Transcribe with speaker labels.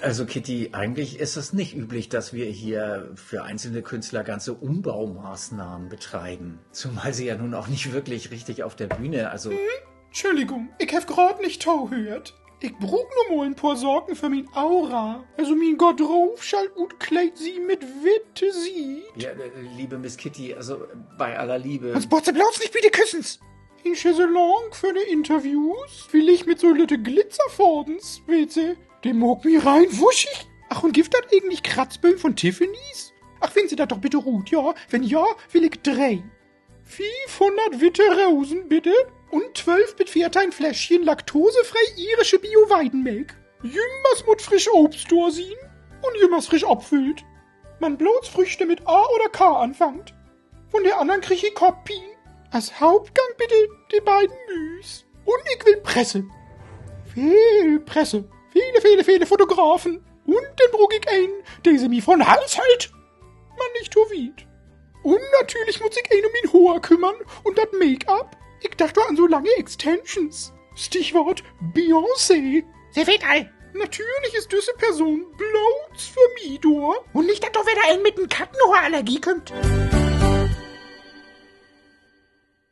Speaker 1: Also Kitty, eigentlich ist es nicht üblich, dass wir hier für einzelne Künstler ganze Umbaumaßnahmen betreiben. Zumal sie ja nun auch nicht wirklich richtig auf der Bühne, also...
Speaker 2: Entschuldigung, ich hab grad nicht gehört. Ich brauch nur mal ein paar Sorgen für mein Aura. Also mein Gott drauf schall und kleid sie mit Witte sieht.
Speaker 1: Ja, liebe Miss Kitty, also bei aller Liebe...
Speaker 2: Uns botze bloß nicht bitte küssens. In Chaiselong für ne Interviews will ich mit so Lütte Glitzerfordens, weißt den mag mir rein wuschig. Ach, und gibt das eigentlich Kratzböhm von Tiffany's? Ach, wenn sie das doch bitte ruht, ja? Wenn ja, will ich 3. 500 Witte Rosen, bitte. Und 12 mit 4 ein Fläschchen laktosefrei irische Bio-Weidenmilch. Jümmers mit frisch Obst dorsin und jümmers frisch abfüllt. Man bloß Früchte mit A oder K anfangt. Von der anderen krieg ich Kopie. Als Hauptgang bitte die beiden Müs. Und ich will Presse. Viel Presse. Viele Fotografen. Und den brug ich ein, der sie mir von Hals hält. Man nicht so weit. Und natürlich muss ich um ihn Haar kümmern und das Make-up. Ich dachte an so lange Extensions. Stichwort Beyoncé.
Speaker 3: Sie weht all.
Speaker 2: Natürlich ist diese Person bloß für mich da.
Speaker 3: Und nicht, dass doch wieder ein mit einem Kattenhaarallergie kommt.